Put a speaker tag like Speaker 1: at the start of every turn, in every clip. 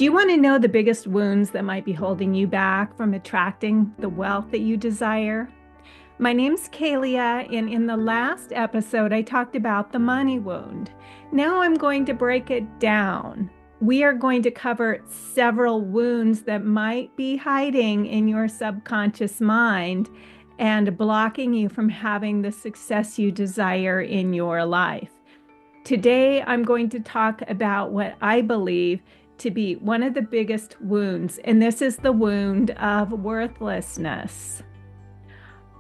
Speaker 1: Do you want to know the biggest wounds that might be holding you back from attracting the wealth that you desire? My name's Kalia, and in the last episode, I talked about the money wound. Now I'm going to break it down. We are going to cover several wounds that might be hiding in your subconscious mind and blocking you from having the success you desire in your life. Today, I'm going to talk about what I believe to be one of the biggest wounds, and this is the wound of worthlessness.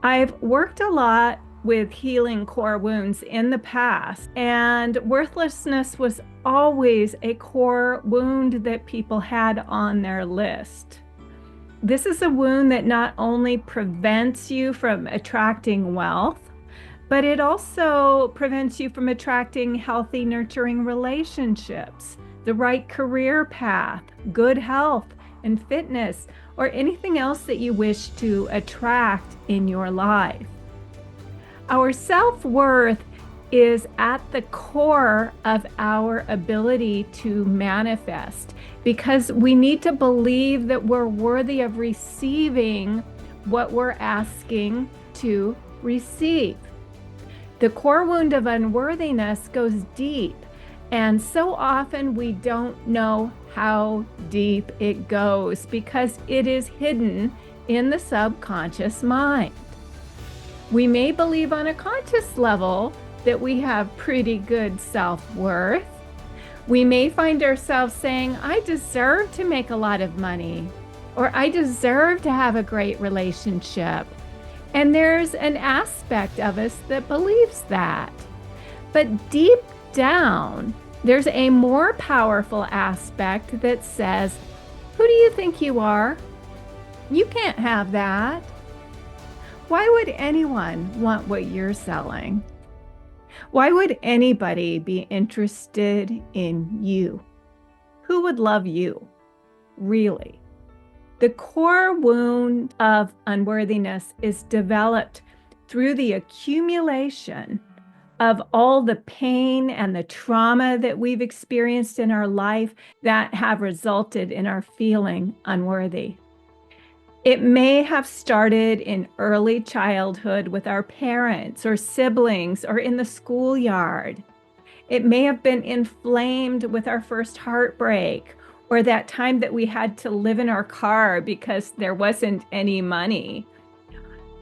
Speaker 1: I've worked a lot with healing core wounds in the past, and worthlessness was always a core wound that people had on their list. This is a wound that not only prevents you from attracting wealth, but it also prevents you from attracting healthy, nurturing relationships, the right career path, good health and fitness, or anything else that you wish to attract in your life. Our self-worth is at the core of our ability to manifest, because we need to believe that we're worthy of receiving what we're asking to receive. The core wound of unworthiness goes deep, and so often we don't know how deep it goes because it is hidden in the subconscious mind. We may believe on a conscious level that we have pretty good self-worth. We may find ourselves saying, I deserve to make a lot of money, or I deserve to have a great relationship. And there's an aspect of us that believes that. But deep down, there's a more powerful aspect that says, who do you think you are? You can't have that. Why would anyone want what you're selling? Why would anybody be interested in you? Who would love you, really? The core wound of unworthiness is developed through the accumulation of all the pain and the trauma that we've experienced in our life that have resulted in our feeling unworthy. It may have started in early childhood with our parents or siblings or in the schoolyard. It may have been inflamed with our first heartbreak, or that time that we had to live in our car because there wasn't any money.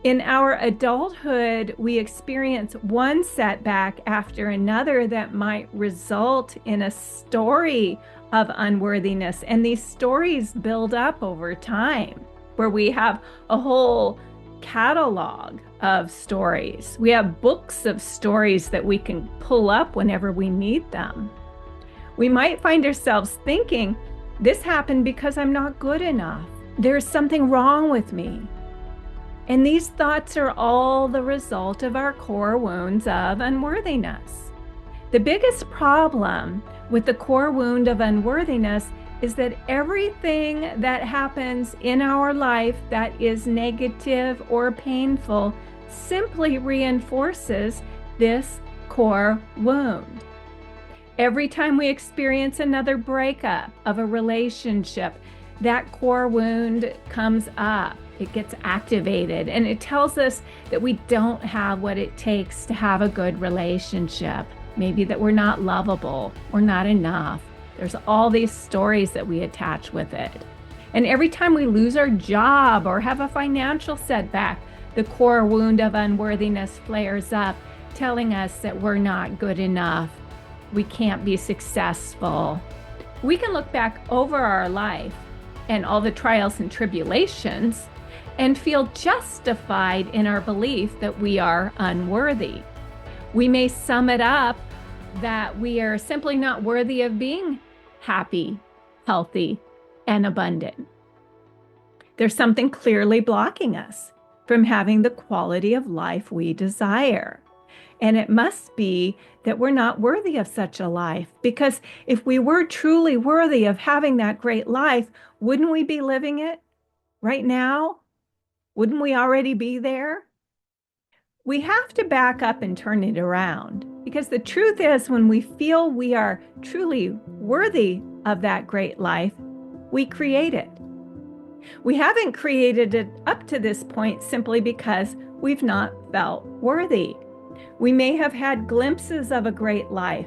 Speaker 1: In our adulthood, we experience one setback after another that might result in a story of unworthiness. And these stories build up over time, where we have a whole catalog of stories. We have books of stories that we can pull up whenever we need them. We might find ourselves thinking, this happened because I'm not good enough. There's something wrong with me. And these thoughts are all the result of our core wounds of unworthiness. The biggest problem with the core wound of unworthiness is that everything that happens in our life that is negative or painful simply reinforces this core wound. Every time we experience another breakup of a relationship, that core wound comes up. It gets activated, and it tells us that we don't have what it takes to have a good relationship. Maybe that we're not lovable or not enough. There's all these stories that we attach with it. And every time we lose our job or have a financial setback, the core wound of unworthiness flares up, telling us that we're not good enough. We can't be successful. We can look back over our life and all the trials and tribulations and feel justified in our belief that we are unworthy. We may sum it up that we are simply not worthy of being happy, healthy, and abundant. There's something clearly blocking us from having the quality of life we desire. And it must be that we're not worthy of such a life, because if we were truly worthy of having that great life, wouldn't we be living it right now? Wouldn't we already be there? We have to back up and turn it around, because the truth is, when we feel we are truly worthy of that great life, we create it. We haven't created it up to this point simply because we've not felt worthy. We may have had glimpses of a great life,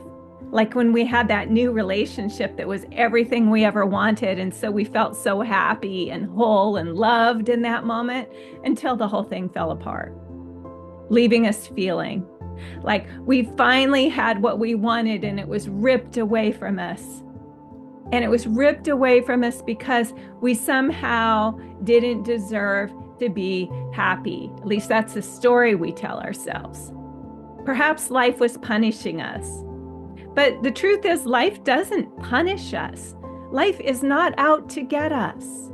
Speaker 1: like when we had that new relationship that was everything we ever wanted. And so we felt so happy and whole and loved in that moment until the whole thing fell apart, leaving us feeling like we finally had what we wanted and it was ripped away from us. And it was ripped away from us because we somehow didn't deserve to be happy. At least that's the story we tell ourselves. Perhaps life was punishing us. But the truth is, life doesn't punish us. Life is not out to get us.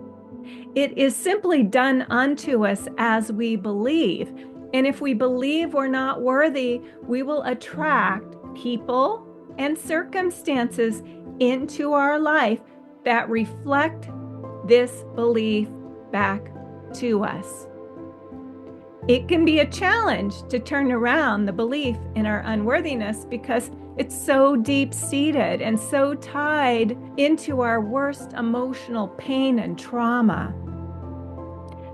Speaker 1: It is simply done unto us as we believe. And if we believe we're not worthy, we will attract people and circumstances into our life that reflect this belief back to us. It can be a challenge to turn around the belief in our unworthiness because it's so deep-seated and so tied into our worst emotional pain and trauma.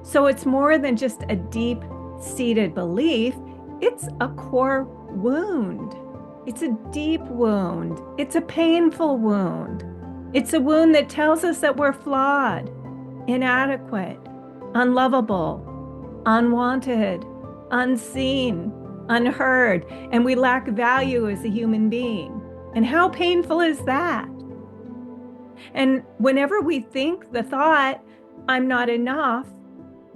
Speaker 1: So it's more than just a deep-seated belief, it's a core wound. It's a deep wound. It's a painful wound. It's a wound that tells us that we're flawed, inadequate, unlovable, unwanted, unseen, unheard, and we lack value as a human being. And how painful is that? And whenever we think the thought, I'm not enough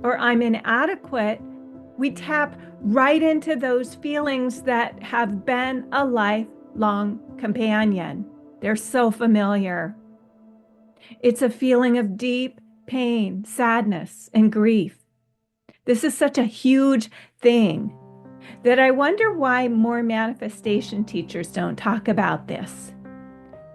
Speaker 1: or I'm inadequate, we tap right into those feelings that have been a lifelong companion. They're so familiar. It's a feeling of deep pain, sadness, and grief. This is such a huge thing that I wonder why more manifestation teachers don't talk about this.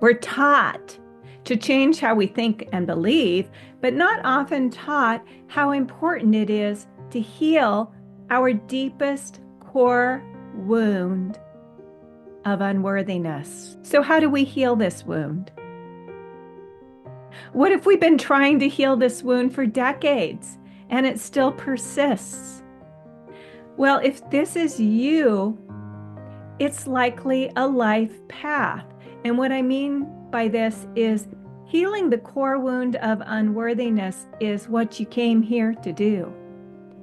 Speaker 1: We're taught to change how we think and believe, but not often taught how important it is to heal our deepest core wound of unworthiness. So how do we heal this wound? What if we've been trying to heal this wound for decades and it still persists? Well, if this is you, it's likely a life path. And what I mean by this is healing the core wound of unworthiness is what you came here to do.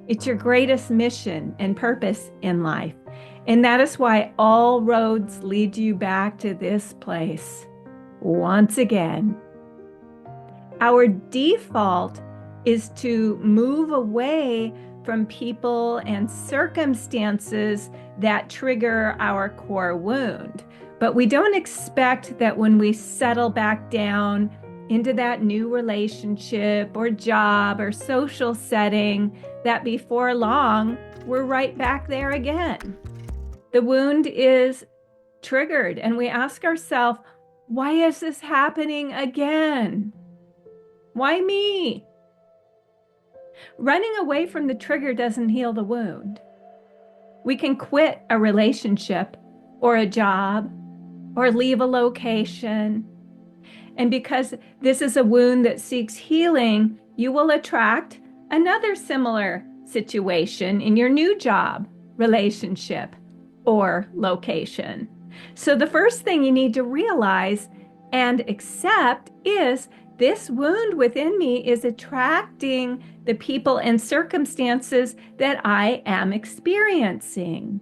Speaker 1: It's your greatest mission and purpose in life. And that is why all roads lead you back to this place once again. Our default is to move away from people and circumstances that trigger our core wound. But we don't expect that when we settle back down into that new relationship or job or social setting, that before long, we're right back there again. The wound is triggered and we ask ourselves, why is this happening again? Why me? Running away from the trigger doesn't heal the wound. We can quit a relationship or a job or leave a location. And because this is a wound that seeks healing, you will attract another similar situation in your new job, relationship, or location. So the first thing you need to realize and accept is this wound within me is attracting the people and circumstances that I am experiencing.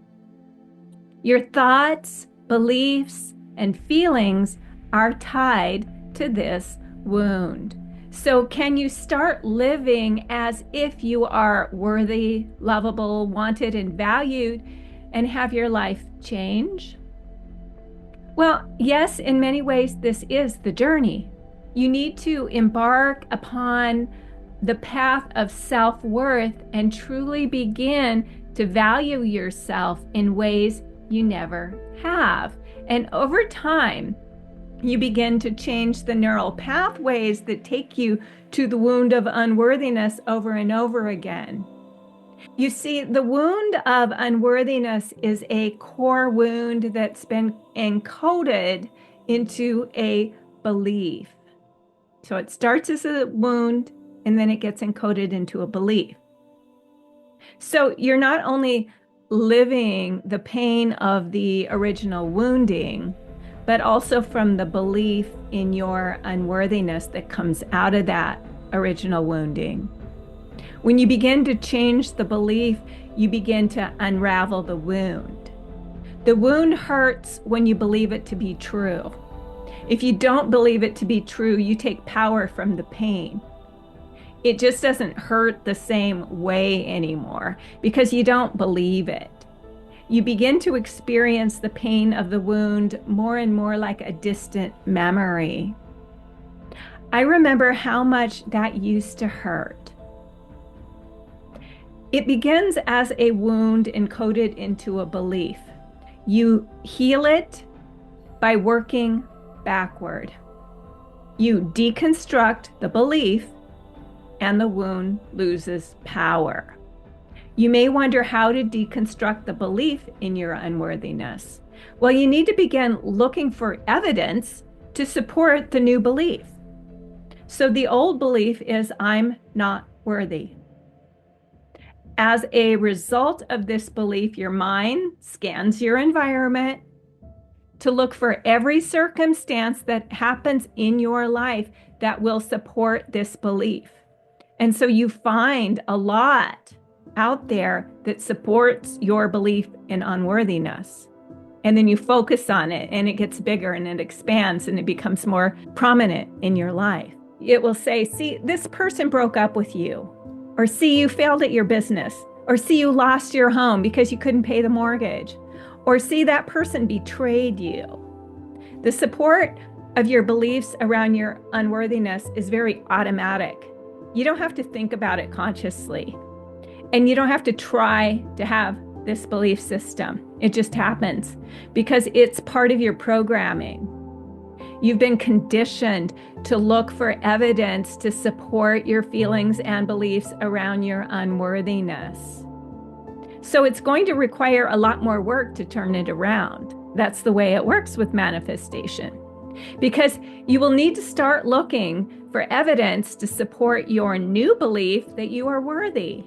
Speaker 1: Your thoughts, beliefs, and feelings are tied to this wound. So can you start living as if you are worthy, lovable, wanted, and valued, and have your life change? Well, yes, in many ways, this is the journey. You need to embark upon the path of self-worth and truly begin to value yourself in ways you never have. And over time, you begin to change the neural pathways that take you to the wound of unworthiness over and over again. You see, the wound of unworthiness is a core wound that's been encoded into a belief. So it starts as a wound and then it gets encoded into a belief. So you're not only living the pain of the original wounding, but also from the belief in your unworthiness that comes out of that original wounding. When you begin to change the belief, you begin to unravel the wound. The wound hurts when you believe it to be true. If you don't believe it to be true, you take power from the pain. It just doesn't hurt the same way anymore because you don't believe it. You begin to experience the pain of the wound more and more like a distant memory. I remember how much that used to hurt. It begins as a wound encoded into a belief. You heal it by working backward. You deconstruct the belief and the wound loses power. You may wonder how to deconstruct the belief in your unworthiness. Well, you need to begin looking for evidence to support the new belief. So the old belief is, I'm not worthy. As a result of this belief, your mind scans your environment to look for every circumstance that happens in your life that will support this belief. And so you find a lot out there that supports your belief in unworthiness. And then you focus on it and it gets bigger and it expands and it becomes more prominent in your life. It will say, see, this person broke up with you, or see, you failed at your business, or see, you lost your home because you couldn't pay the mortgage, or see, that person betrayed you. The support of your beliefs around your unworthiness is very automatic. You don't have to think about it consciously. And you don't have to try to have this belief system. It just happens because it's part of your programming. You've been conditioned to look for evidence to support your feelings and beliefs around your unworthiness. So it's going to require a lot more work to turn it around. That's the way it works with manifestation. Because you will need to start looking for evidence to support your new belief that you are worthy,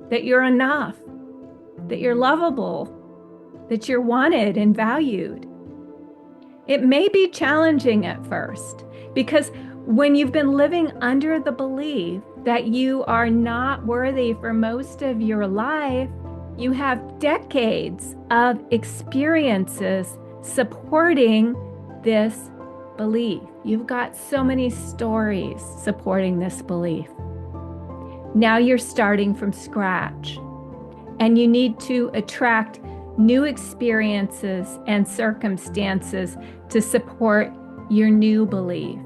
Speaker 1: that you're enough, that you're lovable, that you're wanted and valued. It may be challenging at first because when you've been living under the belief that you are not worthy for most of your life, you have decades of experiences supporting this belief. You've got so many stories supporting this belief. Now you're starting from scratch, and you need to attract new experiences and circumstances to support your new belief.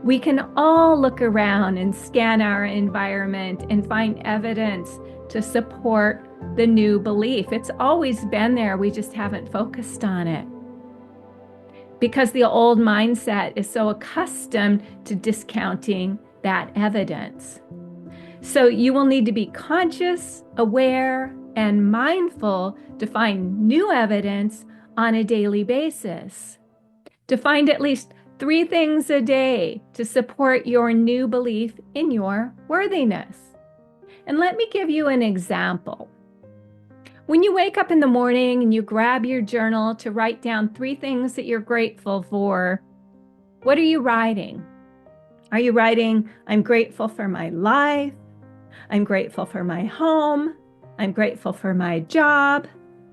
Speaker 1: We can all look around and scan our environment and find evidence to support the new belief. It's always been there. We just haven't focused on it because the old mindset is so accustomed to discounting that evidence. So you will need to be conscious, aware, and mindful to find new evidence on a daily basis. To find at least 3 things a day to support your new belief in your worthiness. And let me give you an example. When you wake up in the morning and you grab your journal to write down 3 things that you're grateful for, what are you writing? Are you writing, I'm grateful for my life, I'm grateful for my home, I'm grateful for my job,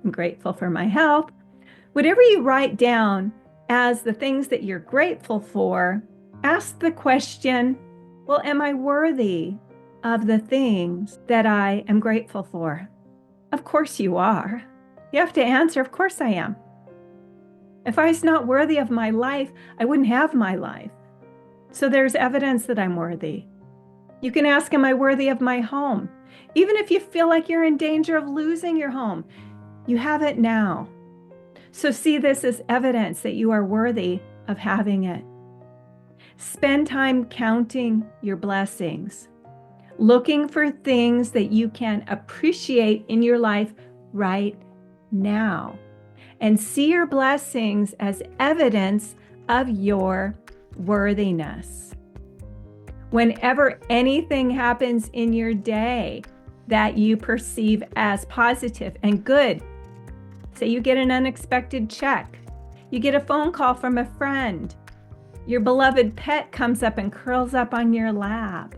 Speaker 1: I'm grateful for my health? Whatever you write down as the things that you're grateful for, ask the question, well, am I worthy of the things that I am grateful for? Of course you are. You have to answer, of course I am. If I was not worthy of my life, I wouldn't have my life. So there's evidence that I'm worthy. You can ask, am I worthy of my home? Even if you feel like you're in danger of losing your home, you have it now. So see this as evidence that you are worthy of having it. Spend time counting your blessings, looking for things that you can appreciate in your life right now, and see your blessings as evidence of your worthiness. Whenever anything happens in your day that you perceive as positive and good, say you get an unexpected check, you get a phone call from a friend, your beloved pet comes up and curls up on your lap.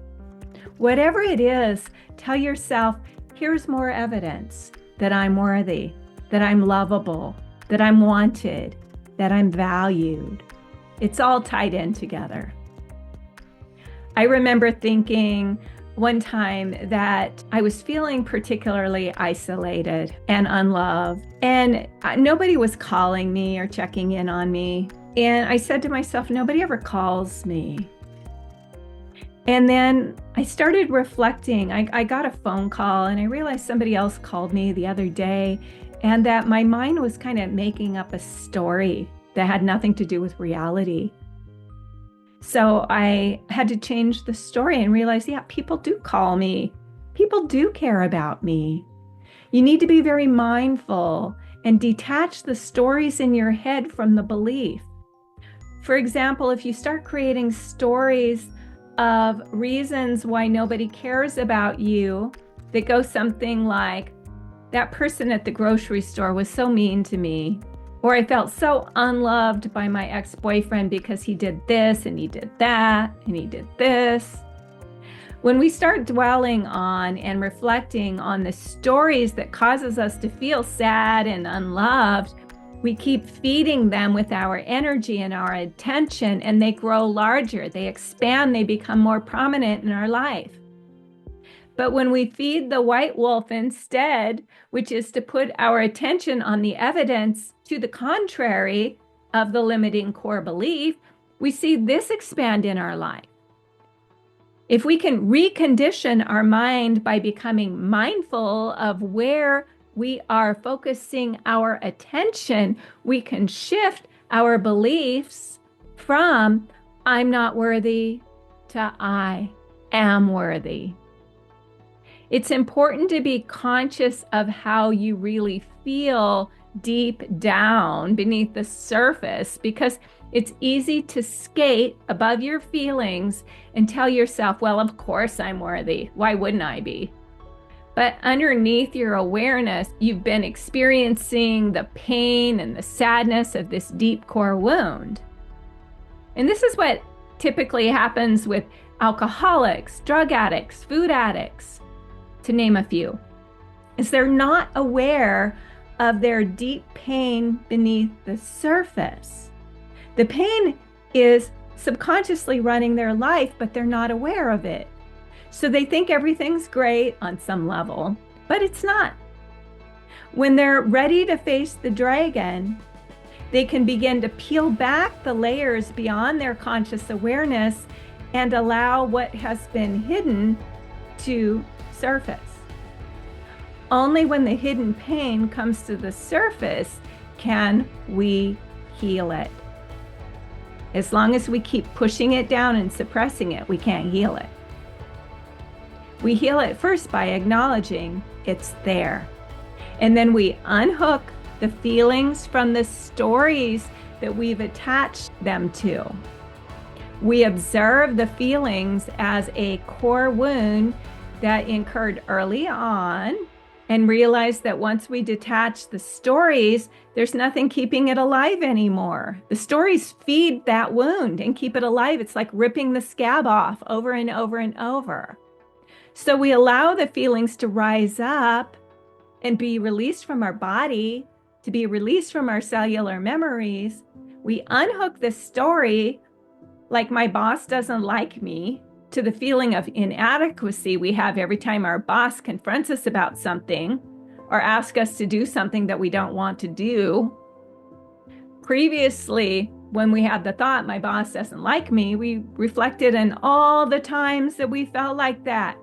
Speaker 1: Whatever it is, tell yourself, here's more evidence that I'm worthy, that I'm lovable, that I'm wanted, that I'm valued. It's all tied in together. I remember thinking one time that I was feeling particularly isolated and unloved, and nobody was calling me or checking in on me. And I said to myself, nobody ever calls me. And then I started reflecting. I got a phone call and I realized somebody else called me the other day, and that my mind was kind of making up a story that had nothing to do with reality. So I had to change the story and realize, yeah, people do call me. People do care about me. You need to be very mindful and detach the stories in your head from the belief. For example, if you start creating stories of reasons why nobody cares about you that go something like, that person at the grocery store was so mean to me, or I felt so unloved by my ex-boyfriend because he did this and he did that and he did this. When we start dwelling on and reflecting on the stories that causes us to feel sad and unloved, we keep feeding them with our energy and our attention, and they grow larger, they expand, they become more prominent in our life. But when we feed the white wolf instead, which is to put our attention on the evidence to the contrary of the limiting core belief, we see this expand in our life. If we can recondition our mind by becoming mindful of where we are focusing our attention, we can shift our beliefs from I'm not worthy to I am worthy. It's important to be conscious of how you really feel deep down beneath the surface, because it's easy to skate above your feelings and tell yourself, well, of course I'm worthy. Why wouldn't I be? But underneath your awareness, you've been experiencing the pain and the sadness of this deep core wound. And this is what typically happens with alcoholics, drug addicts, food addicts, to name a few, is they're not aware of their deep pain beneath the surface. The pain is subconsciously running their life, but they're not aware of it. So they think everything's great on some level, but it's not. When they're ready to face the dragon, they can begin to peel back the layers beyond their conscious awareness and allow what has been hidden to surface. Only when the hidden pain comes to the surface can we heal it. As long as we keep pushing it down and suppressing it, we can't heal it. We heal it first by acknowledging it's there. And then we unhook the feelings from the stories that we've attached them to. We observe the feelings as a core wound that incurred early on, and realize that once we detach the stories, there's nothing keeping it alive anymore. The stories feed that wound and keep it alive. It's like ripping the scab off over and over and over. So we allow the feelings to rise up and be released from our body, to be released from our cellular memories. We unhook the story, like my boss doesn't like me, to the feeling of inadequacy we have every time our boss confronts us about something or asks us to do something that we don't want to do. Previously, when we had the thought, my boss doesn't like me, we reflected on all the times that we felt like that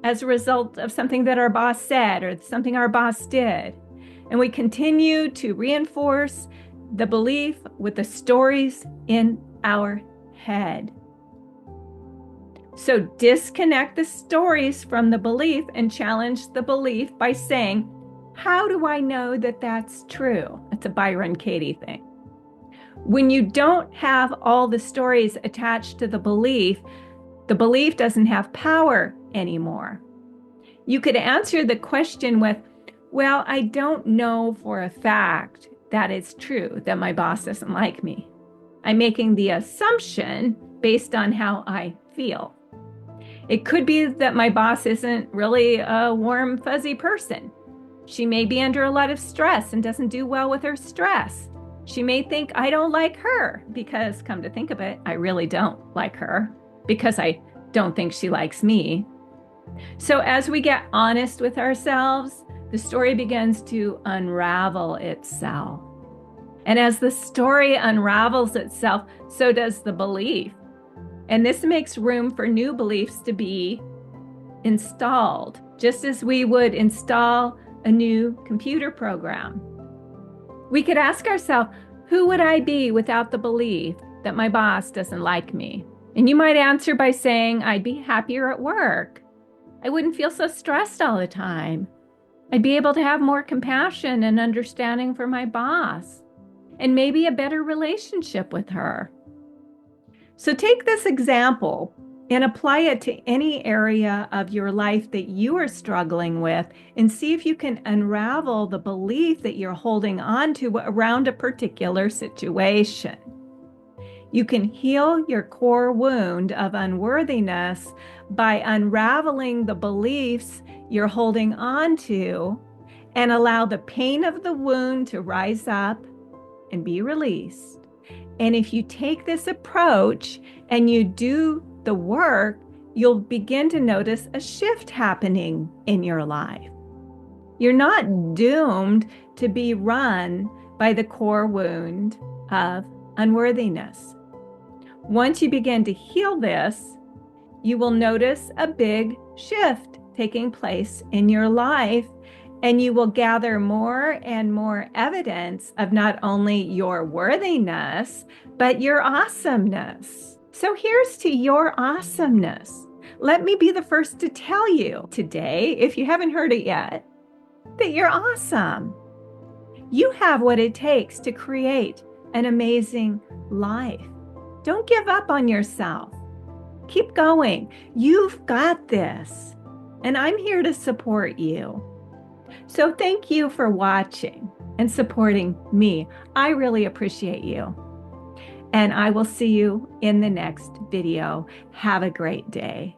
Speaker 1: as a result of something that our boss said or something our boss did. And we continue to reinforce the belief with the stories in our head. So disconnect the stories from the belief and challenge the belief by saying, how do I know that that's true? It's a Byron Katie thing. When you don't have all the stories attached to the belief doesn't have power anymore. You could answer the question with, well, I don't know for a fact that it's true that my boss doesn't like me. I'm making the assumption based on how I feel. It could be that my boss isn't really a warm, fuzzy person. She may be under a lot of stress and doesn't do well with her stress. She may think I don't like her because, come to think of it, I really don't like her because I don't think she likes me. So as we get honest with ourselves, the story begins to unravel itself. And as the story unravels itself, so does the belief. And this makes room for new beliefs to be installed, just as we would install a new computer program. We could ask ourselves, who would I be without the belief that my boss doesn't like me? And you might answer by saying, I'd be happier at work. I wouldn't feel so stressed all the time. I'd be able to have more compassion and understanding for my boss, and maybe a better relationship with her. So take this example and apply it to any area of your life that you are struggling with and see if you can unravel the belief that you're holding on to around a particular situation. You can heal your core wound of unworthiness by unraveling the beliefs you're holding on to and allow the pain of the wound to rise up and be released. And if you take this approach and you do the work, you'll begin to notice a shift happening in your life. You're not doomed to be run by the core wound of unworthiness. Once you begin to heal this, you will notice a big shift taking place in your life, and you will gather more and more evidence of not only your worthiness, but your awesomeness. So here's to your awesomeness. Let me be the first to tell you today, if you haven't heard it yet, that you're awesome. You have what it takes to create an amazing life. Don't give up on yourself. Keep going. You've got this. And I'm here to support you. So thank you for watching and supporting me. I really appreciate you. And I will see you in the next video. Have a great day.